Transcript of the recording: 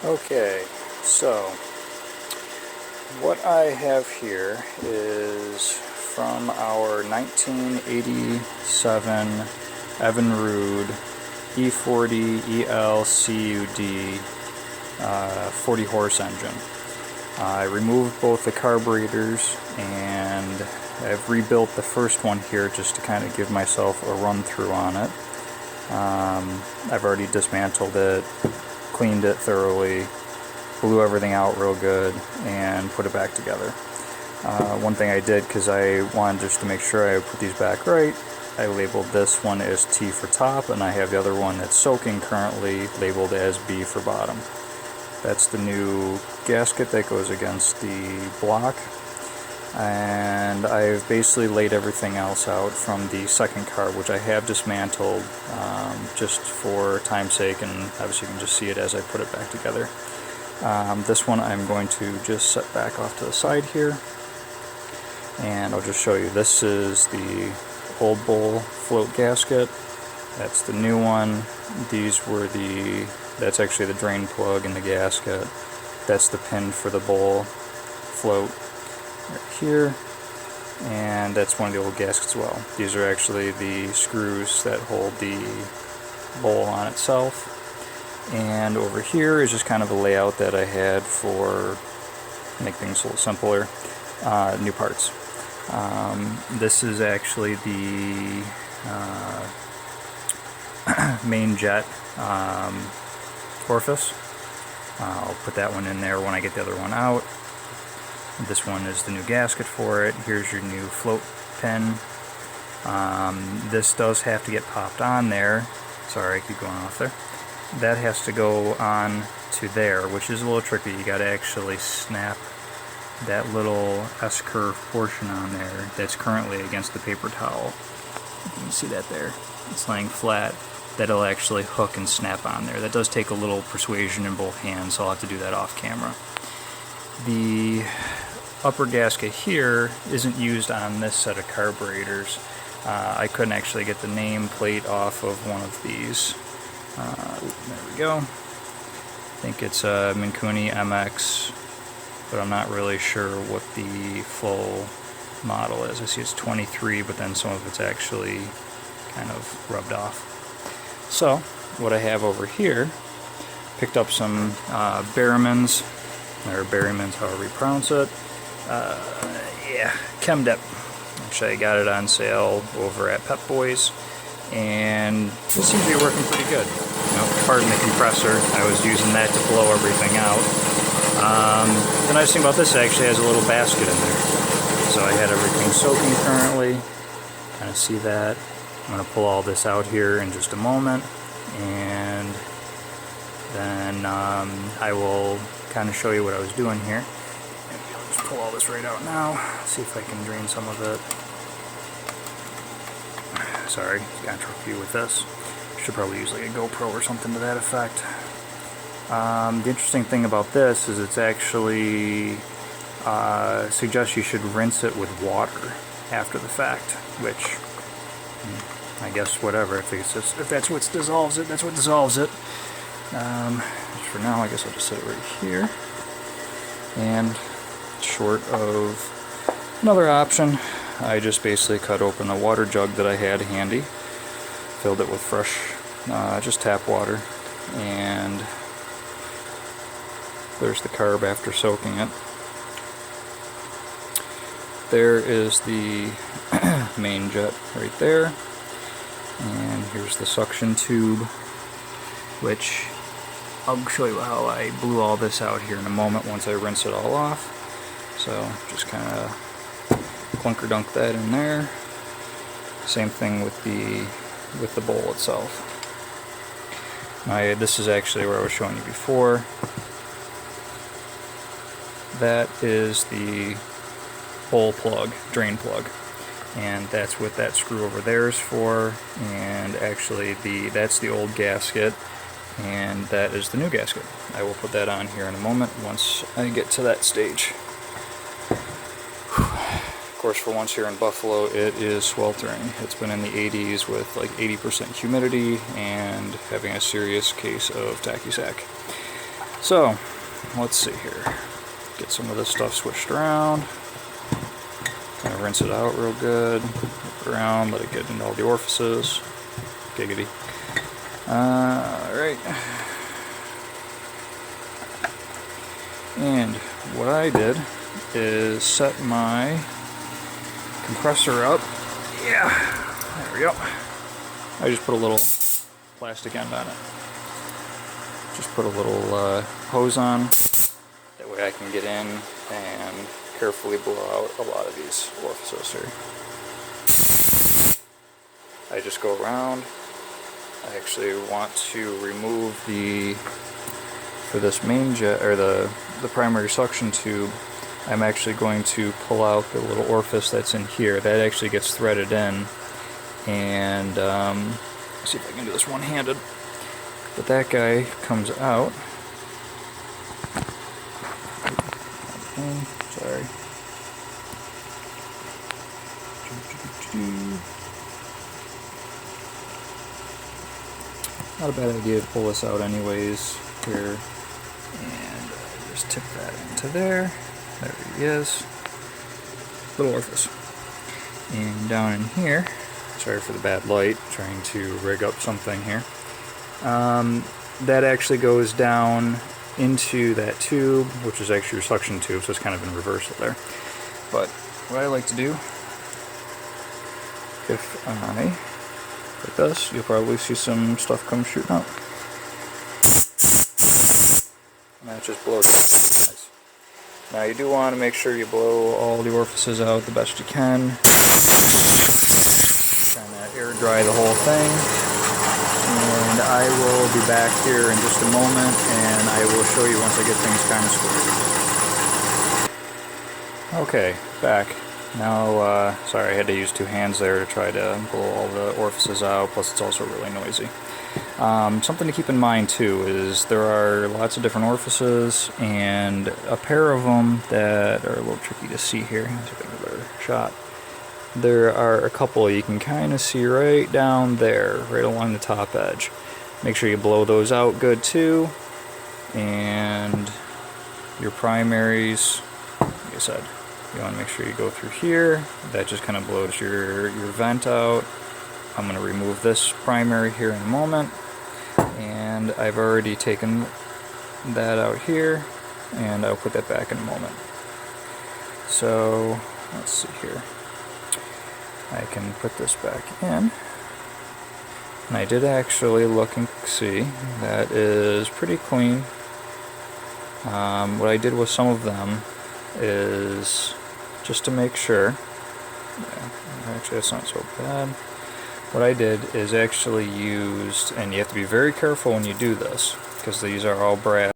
Okay, so what I have here is from our 1987 Evinrude E40ELCUD 40 horse engine. I removed both the carburetors and I've rebuilt the first one here just to kind of give myself a run through on it. I've already dismantled it, cleaned it thoroughly, blew everything out real good, and put it back together. One thing I did, because I wanted just to make sure I put these back right, I labeled this one as T for top, and I have the other one that's soaking currently labeled as B for bottom. That's the new gasket that goes against the block, and I've basically laid everything else out from the second carb, which I have dismantled just for time's sake, and obviously you can just see it as I put it back together. This one I'm going to just set back off to the side here, and I'll just show you. This is the old bowl float gasket. That's the new one. These were that's actually the drain plug in the gasket. That's the pin for the bowl float right here, and that's one of the old gaskets as well. These are actually the screws that hold the bowl on itself. And over here is just kind of a layout that I had for make things a little simpler. New parts. This is actually the main jet orifice. I'll put that one in there when I get the other one out. This one is the new gasket for it. Here's your new float pin. This does have to get popped on there. Sorry, I keep going off there. That has to go on to there, which is a little tricky. You got to actually snap that little S-curve portion on there that's currently against the paper towel. You can see that there. It's laying flat. That'll actually hook and snap on there. That does take a little persuasion in both hands, so I'll have to do that off camera. The upper gasket here isn't used on this set of carburetors. I couldn't actually get the name plate off of one of these. There we go. I think it's a Minkuni MX, but I'm not really sure what the full model is. I see it's 23, but then some of it's actually kind of rubbed off. So, what I have over here, picked up some Berrimans, or Berrimans, however you pronounce it. Yeah, Chem Dip. Actually, I got it on sale over at Pep Boys, and it seems to be working pretty good. You know, pardon the compressor, I was using that to blow everything out. The nice thing about this, it actually has a little basket in there. So I had everything soaking currently. Kind of see that. I'm going to pull all this out here in just a moment, and then I will kind of show you what I was doing here. Maybe I'll just pull all this right out now, see if I can drain some of it. Sorry, got to view with this. Should probably use like a GoPro or something to that effect. The interesting thing about this is it's actually suggests you should rinse it with water after the fact, which I guess whatever, if that's what dissolves it, that's what dissolves it. For now, I guess I'll just set it right here. And short of another option, I just basically cut open a water jug that I had handy, filled it with fresh, just tap water, and there's the carb after soaking it. There is the main jet right there, and here's the suction tube, which I'll show you how I blew all this out here in a moment once I rinse it all off. So just kind of clunker dunk that in there. Same thing with the bowl itself. This is actually where I was showing you before. That is the bowl plug, drain plug, and that's what that screw over there is for. And actually that's the old gasket, and that is the new gasket. I will put that on here in a moment once I get to that stage. Of course, for once here in Buffalo, it is sweltering. It's been in the 80s with like 80% humidity and having a serious case of tachysac. So, let's see here. Get some of this stuff switched around. Kind of rinse it out real good. Look around, let it get into all the orifices. Giggity. Alright. And what I did is set my compressor up. Yeah, there we go. I just put a little plastic end on it. Just put a little hose on. That way I can get in and carefully blow out a lot of these orifices here. I just go around. I actually want to remove for this main jet, or the primary suction tube, I'm actually going to pull out the little orifice that's in here. That actually gets threaded in, and let's see if I can do this one-handed. But that guy comes out. Sorry. Not a bad idea to pull this out anyways here. And just tip that into there. There he is. Little orifice. And down in here, sorry for the bad light, trying to rig up something here. That actually goes down into that tube, which is actually your suction tube, so it's kind of in reversal there. But what I like to do, if I like this, you'll probably see some stuff come shooting out. And that just blows out. Nice. Now you do want to make sure you blow all the orifices out the best you can. Kind of air dry the whole thing. And I will be back here in just a moment, and I will show you once I get things kind of squared. Okay, back. Now, sorry, I had to use two hands there to try to blow all the orifices out, plus it's also really noisy. Something to keep in mind too is there are lots of different orifices, and a pair of them that are a little tricky to see here. Let's see if I can get a better shot. There are a couple you can kind of see right down there, right along the top edge. Make sure you blow those out good too. And your primaries, like I said, you want to make sure you go through here. That just kind of blows your vent out. I'm going to remove this primary here in a moment. And I've already taken that out here, and I'll put that back in a moment. So, let's see here. I can put this back in. And I did actually look and see that is pretty clean. What I did with some of them is just to make sure. Yeah, actually that's not so bad. What I did is actually used, and you have to be very careful when you do this, because these are all brass.